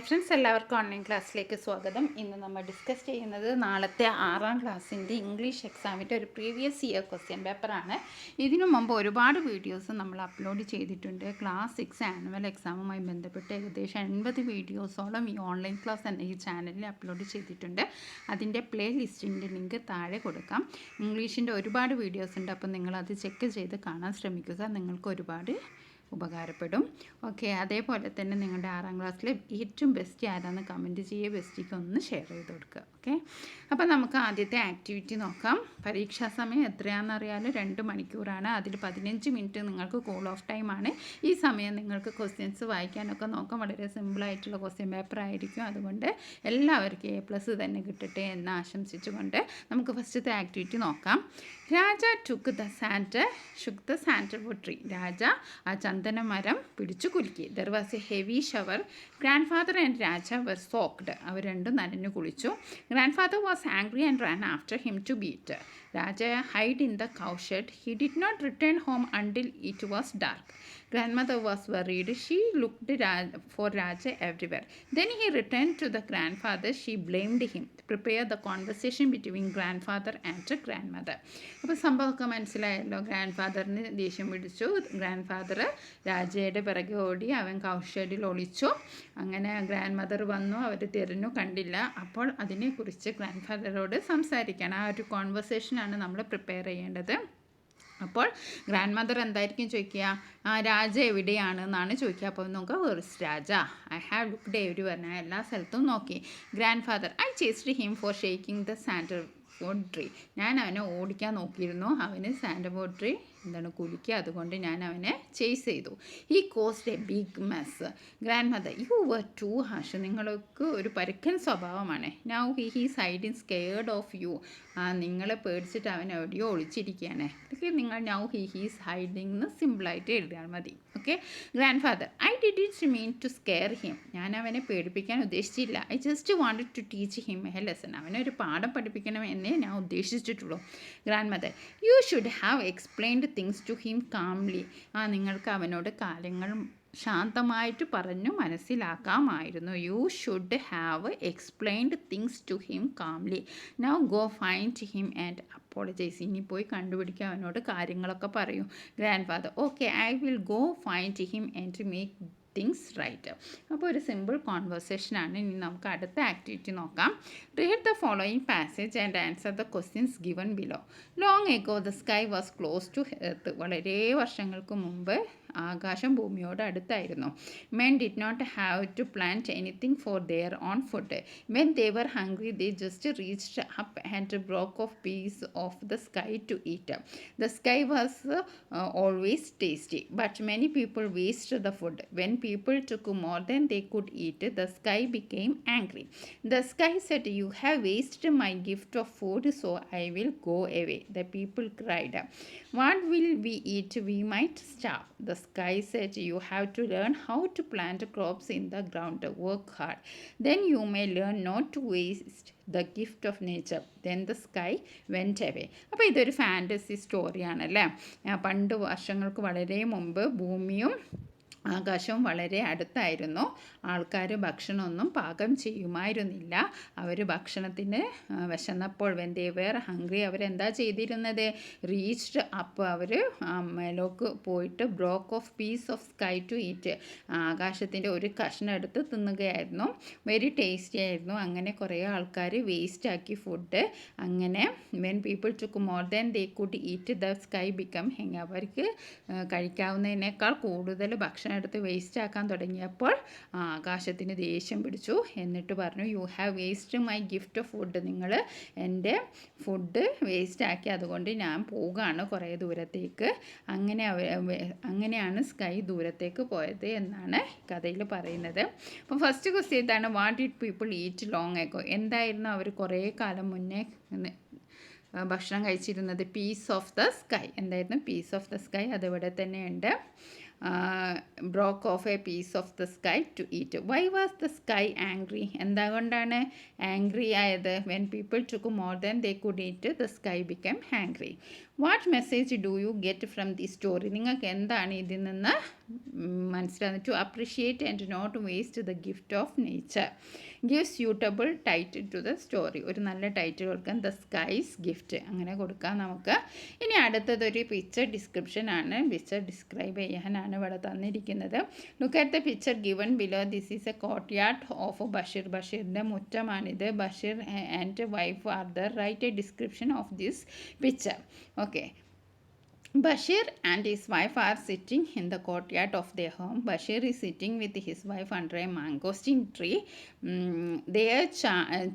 Friends, എല്ലാവർക്കും online ക്ലാസ്സിലേക്ക് സ്വാഗതം. ഇന്ന് നമ്മൾ ഡിസ്കസ് ചെയ്യുന്നത് നാളത്തെ 6ാം ക്ലാസ്സിൻ്റെ ഇംഗ്ലീഷ് എക്സാമിൻ്റെ ഒരു പ്രീവിയസ് ഇയർ ക്വസ്റ്റ്യൻ പേപ്പറാണ്. ഇതിനു മുമ്പ് ഒരുപാട് വീഡിയോസ് നമ്മൾ അപ്ലോഡ് ചെയ്തിട്ടുണ്ട്. ക്ലാസ് 6 ആനുവൽ എക്സാമുമായി ബന്ധപ്പെട്ട് ഏകദേശം 80 വീഡിയോസോളം ഈ ഓൺലൈൻ ക്ലാസ് എന്ന ഈ ചാനലിൽ അപ്ലോഡ് ചെയ്തിട്ടുണ്ട്. അതിൻ്റെ പ്ലേ ലിസ്റ്റിൻ്റെ ലിങ്ക് താഴെ കൊടുക്കാം. ഇംഗ്ലീഷിൻ്റെ ഒരുപാട് വീഡിയോസ് ഉണ്ട്, അപ്പോൾ നിങ്ങളത് ചെക്ക് ചെയ്ത് കാണാൻ ശ്രമിക്കുക. നിങ്ങൾക്ക് ഒരുപാട് ഉപകാരപ്പെടും. ഓക്കെ, അതേപോലെ തന്നെ നിങ്ങളുടെ 6ാം ക്ലാസ്സിലെ ഏറ്റവും ബെസ്റ്റ് ആരാന്ന് കമൻറ്റ് ചെയ്യുക. ബെസ്റ്റിക്ക് ഒന്ന് ഷെയർ ചെയ്ത് കൊടുക്കുക. ഓക്കെ, അപ്പോൾ നമുക്ക് ആദ്യത്തെ ആക്ടിവിറ്റി നോക്കാം. പരീക്ഷാ സമയം എത്രയാണെന്നറിയാൽ 2 മണിക്കൂറാണ്. അതിൽ 15 മിനിറ്റ് നിങ്ങൾക്ക് കൂൾ ഓഫ് ടൈമാണ്. ഈ സമയം നിങ്ങൾക്ക് ക്വസ്റ്റ്യൻസ് വായിക്കാനൊക്കെ നോക്കാം. വളരെ സിമ്പിളായിട്ടുള്ള ക്വസ്റ്റ്യൻ പേപ്പർ ആയിരിക്കും. അതുകൊണ്ട് എല്ലാവർക്കും A+ തന്നെ കിട്ടട്ടെ എന്ന് ആശംസിച്ചുകൊണ്ട് നമുക്ക് ഫസ്റ്റത്തെ ആക്ടിവിറ്റി നോക്കാം. രാജ took the sandal, shook the sandalwood tree. രാജ ആ ചന്ദനമരം പിടിച്ചു കുലുക്കി. There was a heavy shower. Grandfather and Raja were soaked. അവർ രണ്ടും നനഞ്ഞു കുളിച്ചു. Grandfather was angry and ran after him to beat. Raja hid in the cowshed. He did not return home until it was dark. Grandmother was worried. She looked for Raja everywhere. Then he returned to the grandfather. She blamed him. Prepare the conversation between grandfather and grandmother. അപ്പോൾ സംഭവമൊക്കെ മനസ്സിലായല്ലോ. Grand ദേഷ്യം പിടിച്ചു. Grand father രാജയുടെ പിറകെ ഓടി. അവൻ കൗഷേഡിൽ ഒളിച്ചു. അങ്ങനെ ഗ്രാൻഡ് മദർ വന്നു. അവർ തിരഞ്ഞു, കണ്ടില്ല. അപ്പോൾ അതിനെക്കുറിച്ച് ഗ്രാൻഡ് ഫാദറോട് സംസാരിക്കണം. ആ ഒരു കോൺവെർസേഷനാണ് നമ്മൾ പ്രിപ്പയർ ചെയ്യേണ്ടത്. അപ്പോൾ ഗ്രാൻഡ് മദർ എന്തായിരിക്കും ചോദിക്കുക? രാജ എവിടെയാണ് എന്നാണ് ചോദിക്കുക. അപ്പോൾ നമുക്ക് where's Raja? I have looked everywhere. ഞാൻ എല്ലാ സ്ഥലത്തും നോക്കി. Grandfather I chased him for shaking the sandalwood tree. ഞാൻ അവനെ ഓടിക്കാൻ നോക്കിയിരുന്നു. അവന് സാൻഡൽവുഡ് ട്രീ കുലുക്കി. അതുകൊണ്ട് ഞാൻ അവനെ ചേസ് ചെയ്തു. He caused a big mess. Grandmother you were too harsh. നിങ്ങൾക്ക് ഒരു പരുക്കൻ സ്വഭാവമാണ്. Now he's hiding scared of you. നിങ്ങളെ പേടിച്ചിട്ട് അവൻ എവിടെയോ ഒളിച്ചിരിക്കുകയാണ്. ഓക്കെ, നിങ്ങൾ നൗ ഹീസ് ഹൈഡിങ് എന്ന് സിമ്പിളായിട്ട് എഴുതിയാൽ മതി. Okay, grandfather I didn't mean to scare him. ഞാൻ അവനെ പേടിപ്പിക്കാൻ ഉദ്ദേശിച്ചില്ല. I just wanted to teach him a lesson. അവനൊരു പാഠം പഠിപ്പിക്കണം എന്നേ ഞാൻ ഉദ്ദേശിച്ചിട്ടുള്ളൂ. Grandmother you should have explained things to him calmly. നിങ്ങൾക്ക് അവനോട് കാര്യങ്ങൾ ശാന്തമായിട്ട് പറഞ്ഞു മനസ്സിലാക്കാമായിരുന്നു. You should have explained things to him calmly. Now go find him and apologise. ഇനി പോയി കണ്ടുപിടിക്കുക, അവനോട് കാര്യങ്ങളൊക്കെ പറയൂ. Grandfather okay, I will go find him and make things right. അപ്പോൾ ഒരു സിമ്പിൾ കോൺവെർസേഷനാണ്. ഇനി നമുക്ക് അടുത്ത ആക്ടിവിറ്റി നോക്കാം. Read the following passage and answer the questions given below. Long ago the sky was close to earth. വളരെ വർഷങ്ങൾക്ക് മുമ്പ് ആകാശം ഭൂമിയോട് അടുത്തായിരുന്നു. Men did not have to plant anything for their own food. When they were hungry they just reached up and broke off piece of the sky to eat. The sky was always tasty but many people waste the food. When people took more than they could eat, the sky became angry. The sky said, you have wasted my gift of food, so I will go away. The people cried, what will we eat? We might starve. The sky said, you have to learn how to plant crops in the ground. Work hard. Then you may learn not to waste the gift of nature. Then the sky went away. അപ്പോൾ ഇതൊരു fantasy സ്റ്റോറിയാണല്ലേ. പണ്ട് വർഷങ്ങൾക്ക് വളരെ മുമ്പ് ഭൂമിയും ആകാശവും വളരെ അടുത്തായിരുന്നു. ആൾക്കാർ ഭക്ഷണമൊന്നും പാകം ചെയ്യുമായിരുന്നില്ല. അവർ ഭക്ഷണത്തിന് വിശന്നപ്പോൾ വെൻ ദേ വെയർ ഹംഗ്രി അവരെന്താ ചെയ്തിരുന്നത്? Reached up. അവർ മേലോക്ക് പോയിട്ട് broke off piece of sky to eat. ആകാശത്തിൻ്റെ ഒരു കഷ്ണം എടുത്ത് തിന്നുകയായിരുന്നു. വെരി ടേസ്റ്റി ആയിരുന്നു. അങ്ങനെ കുറേ ആൾക്കാർ വേസ്റ്റ് ആക്കി ഫുഡ്. അങ്ങനെ when people took more than they could eat the sky become Heng. അവർക്ക് കഴിക്കാവുന്നതിനേക്കാൾ കൂടുതൽ ഭക്ഷണം എടുത്ത് വേസ്റ്റ് ആക്കാൻ തുടങ്ങിയപ്പോൾ ആകാശത്തിന് ദേഷ്യം പിടിച്ചു. എന്നിട്ട് പറഞ്ഞു, you have waste my gift of food. നിങ്ങൾ എൻ്റെ ഫുഡ് വേസ്റ്റ് ആക്കി, അതുകൊണ്ട് ഞാൻ പോവുകയാണ് കുറേ ദൂരത്തേക്ക്. അങ്ങനെയാണ് സ്കൈ ദൂരത്തേക്ക് പോയത് എന്നാണ് കഥയിൽ പറയുന്നത്. അപ്പോൾ ഫസ്റ്റ് ക്വസ്റ്റ്യൻ ഇതാണ്, what did people eat long ago. എന്തായിരുന്നു അവർ കുറേ കാലം മുന്നേ ഭക്ഷണം കഴിച്ചിരുന്നത്? Piece of the sky. എന്തായിരുന്നു പീസ് ഓഫ് ദ സ്കൈ? അതിവിടെ തന്നെയുണ്ട്. broke off a piece of the sky to eat. Why was the sky angry? എന്തുകൊണ്ടാണ് ആംഗ്രി ആയത്? When people took more than they could eat, the sky became angry. What message do you get from the story? നിങ്ങൾക്ക് എന്താണ് ഇതിൽ നിന്ന് മനസ്സിലാകുന്നത്? To appreciate and not waste the gift of nature. Give suitable title to the story. ഒരു നല്ല title കൊടുക്കാം, the skies gift, അങ്ങനെ കൊടുക്കാം നമുക്ക്. ഇനി അടുത്തതൊരു പിക്ചർ ഡിസ്ക്രിപ്ഷൻ ആണ്. പിക്ചർ ഡിസ്ക്രൈബ് ചെയ്യാനാണ് ഇവിടെ തന്നിരിക്കുന്നത്. Look at the picture given below. This is a courtyard of Bashir. ബഷീറിൻ്റെ മുറ്റമാണിത്. Bashir and wife are there. Write a description of this picture. Okay. Bashir and his wife are sitting in the courtyard of their home. Bashir is sitting with his wife under a mangosteen tree. Their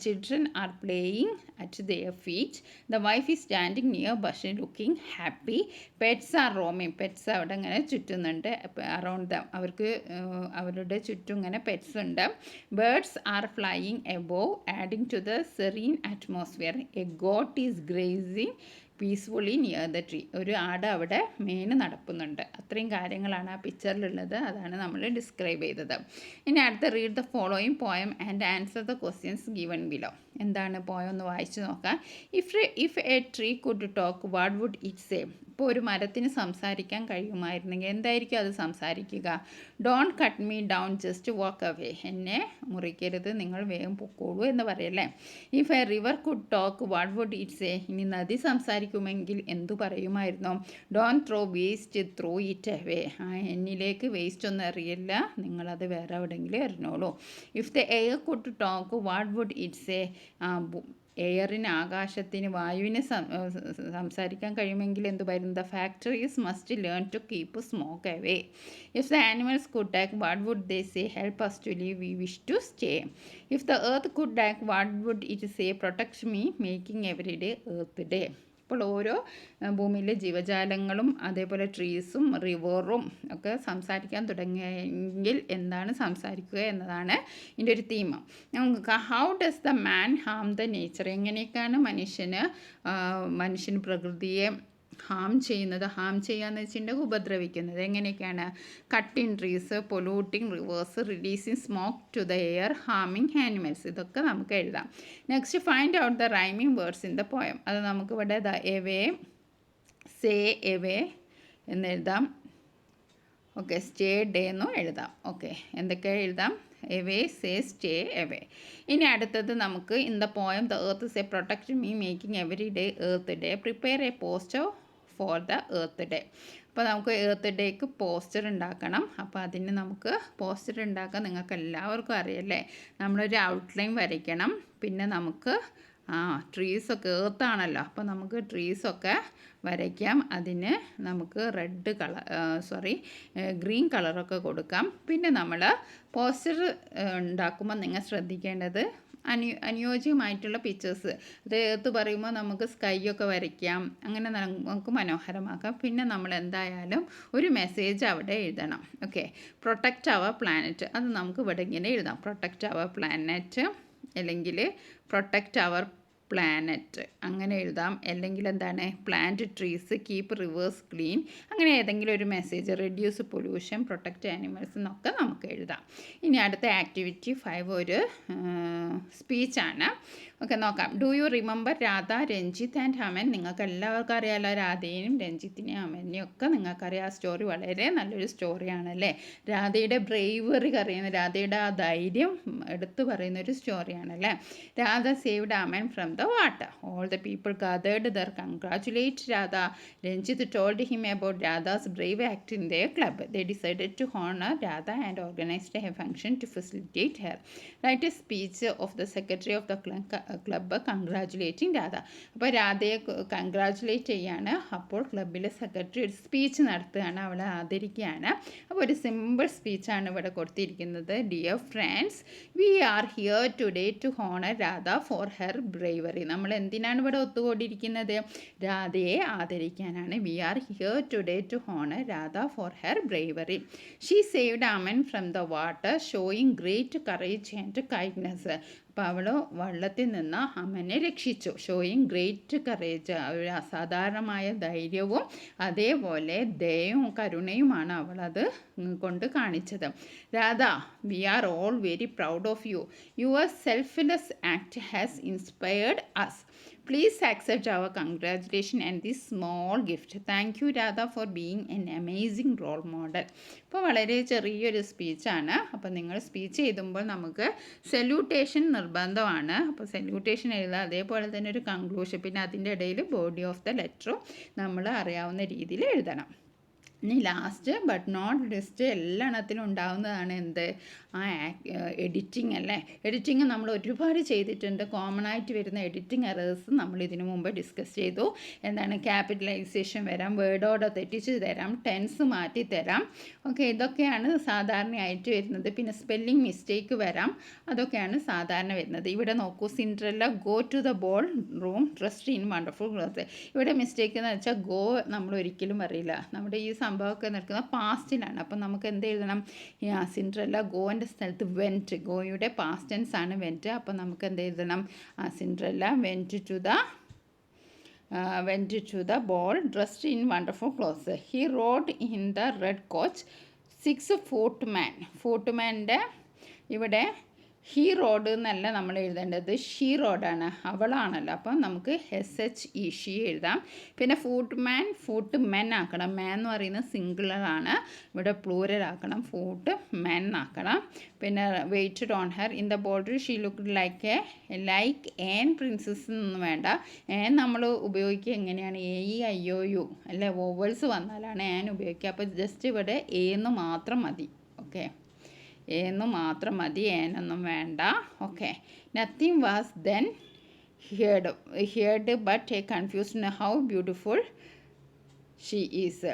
children are playing at their feet. The wife is standing near Bashir looking happy. Pets are roaming. Pets അവിടെ ഇങ്ങനെ ചുറ്റുന്നുണ്ട്. Around dum, അവർക്ക് അവരുടെ ചുറ്റും ഇങ്ങനെ pets ഉണ്ട്. Birds are flying above, adding to the serene atmosphere. A goat is grazing peacefully near the tree. ഒരു ആട് അവിടെ മേന് നടക്കുന്നുണ്ട്. അത്രയും കാര്യങ്ങളാണ് ആ പിക്ചറിലുള്ളത്. അതാണ് നമ്മൾ ഡിസ്ക്രൈബ് ചെയ്തത്. ഇനി അടുത്ത read the following poem and answer the questions given below. എന്താണ് പോയം ഒന്ന് വായിച്ചു നോക്കാം. If a tree could talk what would it say? ഇപ്പോൾ ഒരു മരത്തിന് സംസാരിക്കാൻ കഴിയുമായിരുന്നെങ്കിൽ എന്തായിരിക്കും അത് സംസാരിക്കുക? Don't cut me down, just walk away. എന്നെ മുറിക്കരുത്, നിങ്ങൾ വേഗം പൊക്കോളൂ എന്ന് പറയല്ലേ. If a river could talk what would it say? ഇനി നദി സംസാരിക്കുമെങ്കിൽ എന്തു പറയുമായിരുന്നു? Don't throw waste, throw it away. എന്നിലേക്ക് വേസ്റ്റ് ഒന്നും എറിയില്ല, നിങ്ങളത് വേറെ എവിടെയെങ്കിലും എറിഞ്ഞോളൂ. If the air could talk what would it say? എയറിന്, ആകാശത്തിന്, വായുവിന് സംസാരിക്കാൻ കഴിയുമെങ്കിൽ എന്ത് പറയുന്നത്? The factories must learn to keep smoke away. If the animals could talk what would they say? Help us to live, we wish to stay. If the earth could talk what would it say? Protect me, making every day earth day. അപ്പോൾ ഓരോ ഭൂമിയിലെ ജീവജാലങ്ങളും അതേപോലെ ട്രീസും റിവറും ഒക്കെ സംസാരിക്കാൻ തുടങ്ങിയെങ്കിൽ എന്താണ് സംസാരിക്കുക എന്നതാണ് ഇതിൻ്റെ ഒരു തീം. നമുക്ക് how does the man Ham the nature? എങ്ങനെയൊക്കെയാണ് മനുഷ്യൻ പ്രകൃതിയെ ഹാം ചെയ്യുന്നത്? ഹാം ചെയ്യാന്ന് വെച്ചിട്ടുണ്ടെങ്കിൽ ഉപദ്രവിക്കുന്നത്. എങ്ങനെയൊക്കെയാണ്? Cutting trees, polluting rivers, releasing smoke to the air, ഹാമിങ് ആനിമൽസ്. ഇതൊക്കെ നമുക്ക് എഴുതാം. Next find out the rhyming words in the poem. അത് നമുക്ക് ഇവിടെ എവേ, സേ എവേ എന്ന് എഴുതാം. ഓക്കെ, സ്റ്റേ ഡേ എന്നും എഴുതാം. ഓക്കെ, എന്തൊക്കെ എഴുതാം? Away, say, stay, away. ഇനി അടുത്തത് നമുക്ക് in the poem the earth say protect me, making every day earth day, prepare A poster for the earth day. അപ്പോൾ നമുക്ക് എർത്ത് ഡേക്ക് പോസ്റ്റർ ഉണ്ടാക്കണം. അപ്പോൾ അതിന് നമുക്ക് പോസ്റ്റർ ഉണ്ടാക്കാൻ നിങ്ങൾക്ക് എല്ലാവർക്കും അറിയല്ലേ. നമ്മളൊരു ഔട്ട്ലൈൻ വരയ്ക്കണം. പിന്നെ നമുക്ക് ട്രീസൊക്കെ എർത്താണല്ലോ, അപ്പോൾ നമുക്ക് ട്രീസൊക്കെ വരയ്ക്കാം. അതിന് നമുക്ക് ഗ്രീൻ കളറൊക്കെ കൊടുക്കാം. പിന്നെ നമ്മൾ പോസ്റ്റർ ഉണ്ടാക്കുമ്പോൾ നിങ്ങൾ ശ്രദ്ധിക്കേണ്ടത് അനുയോജ്യമായിട്ടുള്ള പിക്ചേഴ്സ്. അത് എർത്ത് പറയുമ്പോൾ നമുക്ക് സ്കൈയൊക്കെ വരയ്ക്കാം, അങ്ങനെ നമുക്ക് മനോഹരമാക്കാം. പിന്നെ നമ്മൾ എന്തായാലും ഒരു മെസ്സേജ് അവിടെ എഴുതണം. Okay, protect our planet. അത് നമുക്ക് ഇവിടെ ഇങ്ങനെ എഴുതാം, പ്രൊട്ടക്റ്റ് അവർ പ്ലാനറ്റ്, അല്ലെങ്കിൽ പ്രൊട്ടക്റ്റ് അവർ പ്ലാനറ്റ്, അങ്ങനെ എഴുതാം. അല്ലെങ്കിൽ എന്താണ്, plant trees, keep rivers clean, അങ്ങനെ ഏതെങ്കിലും ഒരു message, reduce pollution, protect animals എന്നൊക്കെ നമുക്ക് എഴുതാം. ഇനി അടുത്ത ആക്ടിവിറ്റി 5 ഒരു സ്പീച്ചാണ്. ഓക്കെ, നോക്കാം. Do you remember Radha, Ranjith and Aman? നിങ്ങൾക്ക് എല്ലാവർക്കും അറിയാമല്ലോ രാധയെയും രഞ്ജിത്തിനെയും അമനെയും ഒക്കെ നിങ്ങൾക്കറിയാം. ആ സ്റ്റോറി വളരെ നല്ലൊരു സ്റ്റോറിയാണല്ലേ. രാധയുടെ ബ്രേവറി അറിയുന്ന, രാധയുടെ ആ ധൈര്യം എടുത്തു പറയുന്നൊരു സ്റ്റോറിയാണല്ലേ. Radha saved Aman from the water. All the people gathered there congratulate Radha. Ranjit told him about Radha's brave act in their club. They decided to honor Radha and organized a function to facilitate her. Write a speech of the secretary of the club congratulating Radha. അപ്പോൾ രാധയെ congratulate ചെയ്യാണ്. അപ്പോൾ ക്ലബിലെ secretary ഒരു speech നടത്തുകയാണ്, അവളെ ആദരിക്കുകയാണ്. അപ്പോൾ ഒരു simple സ്പീച്ചാണ് ഇവിടെ കൊടുത്തിരിക്കുന്നത്. Dear friends, we are here today to honour Radha for her bravery. നമ്മൾ എന്തിനാണ് ഇവിടെ ഒത്തുകൂടിയിരിക്കുന്നത്? രാധയെ ആദരിക്കാനാണ്. We are here today to honour Radha for her bravery. She saved Aman from the water, showing great courage and kindness. അപ്പോൾ അവൾ വെള്ളത്തിൽ നിന്ന് അമനെ രക്ഷിച്ചു. ഷോയിങ് ഗ്രേറ്റ് കറേജ്, ഒരു അസാധാരണമായ ധൈര്യവും അതേപോലെ ദയവും കരുണയുമാണ് അവളത് കൊണ്ട് കാണിച്ചത്. Radha, we are all very proud of you. Your selfless act has inspired us. Please accept our congratulation and this small gift. Thank you Radha for being an amazing role model. ഇപ്പോൾ വളരെ ചെറിയൊരു സ്പീച്ചാണ്. അപ്പോൾ നിങ്ങൾ സ്പീച്ച് എഴുതുമ്പോൾ നമുക്ക് salutation നിർബന്ധമാണ്. അപ്പോൾ salutation എഴുതുക, അതേപോലെ തന്നെ ഒരു കൺക്ലൂഷൻ, പിന്നെ അതിൻ്റെ ഇടയിൽ ബോഡി ഓഫ് ദ ലെറ്ററും നമ്മൾ അറിയാവുന്ന രീതിയിൽ എഴുതണം. ഇനി ലാസ്റ്റ് ബട്ട് നോട്ട് ലിസ്റ്റ് എല്ലാത്തിലും ഉണ്ടാകുന്നതാണ് എന്ത്, ആ എഡിറ്റിംഗ് അല്ലേ. എഡിറ്റിംഗ് നമ്മൾ ഒരുപാട് ചെയ്തിട്ടുണ്ട്. കോമൺ ആയിട്ട് വരുന്ന എഡിറ്റിംഗ് എറേഴ്സ് നമ്മൾ ഇതിനു മുമ്പ് ഡിസ്കസ് ചെയ്തു. എന്താണ്, ക്യാപിറ്റലൈസേഷൻ വരാം, വേർഡ് ഓർഡർ തെറ്റിച്ച് തരാം, ടെൻസ് മാറ്റി തരാം. ഓക്കെ, ഇതൊക്കെയാണ് സാധാരണയായിട്ട് വരുന്നത്. പിന്നെ സ്പെല്ലിംഗ് മിസ്റ്റേക്ക് വരാം, അതൊക്കെയാണ് സാധാരണ വരുന്നത്. ഇവിടെ നോക്കൂ, Cinderella go to the ballroom dressed in wonderful cloth. ഇവിടെ മിസ്റ്റേക്ക് എന്ന് വെച്ചാൽ ഗോ നമ്മൾ ഒരിക്കലും അറിയില്ല. നമ്മുടെ ഈ സംഭവമൊക്കെ നിൽക്കുന്ന പാസ്റ്റിലാണ്. അപ്പം നമുക്ക് എന്ത് എഴുതണം, സിൻഡ്രല്ല ഗോൻ്റെ സ്ഥലത്ത് വെൻറ്റ്, ഗോയുടെ പാസ്റ്റ് ടെൻസ് ആണ് വെൻറ്റ്. അപ്പം നമുക്ക് എന്ത് എഴുതണം, Cinderella went to the ball dressed in wonderful clothes. He rode in the red coach 6 ഫോർട്ട്മാൻ്റെ ഇവിടെ ഹീ റോഡ് എന്നല്ല നമ്മൾ എഴുതേണ്ടത്, ഷീ റോഡാണ്, അവളാണല്ലോ. അപ്പം നമുക്ക് SHE ഷീ എഴുതാം. പിന്നെ ഫൂട്ട് മെൻ ആക്കണം. മാൻ എന്ന് പറയുന്നത് സിംഗുലറാണ്, ഇവിടെ പ്ലൂരൽ ആക്കണം, ഫൂട്ട് മെൻ ആക്കണം. പിന്നെ waited on her in the border she look like an princess എന്നൊന്നും വേണ്ട. ആൻ നമ്മൾ ഉപയോഗിക്കുക എങ്ങനെയാണ്, AEIOU അല്ലേ, വോവൽസ് വന്നാലാണ് ആൻ ഉപയോഗിക്കുക. അപ്പോൾ ജസ്റ്റ് ഇവിടെ എന്ന് മാത്രം മതി. ഓക്കെ, എന്ന് മാത്രം മതി, ഏനൊന്നും വേണ്ട. Okay, nothing was then heard but A confused how beautiful she is.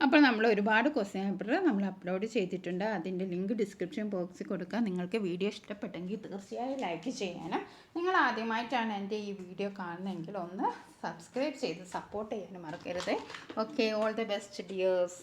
അപ്പോൾ നമ്മൾ ഒരുപാട് ക്വസ്റ്റ്യൻ പേപ്പർ നമ്മൾ അപ്ലോഡ് ചെയ്തിട്ടുണ്ട്. അതിൻ്റെ ലിങ്ക് ഡിസ്ക്രിപ്ഷൻ ബോക്സിൽ കൊടുക്കുക. നിങ്ങൾക്ക് വീഡിയോ ഇഷ്ടപ്പെട്ടെങ്കിൽ തീർച്ചയായും ലൈക്ക് ചെയ്യാനും, നിങ്ങൾ ആദ്യമായിട്ടാണ് എൻ്റെ ഈ വീഡിയോ കാണുന്നതെങ്കിൽ ഒന്ന് സബ്സ്ക്രൈബ് ചെയ്ത് സപ്പോർട്ട് ചെയ്യാനും മറക്കരുത്. Okay, all the best dears.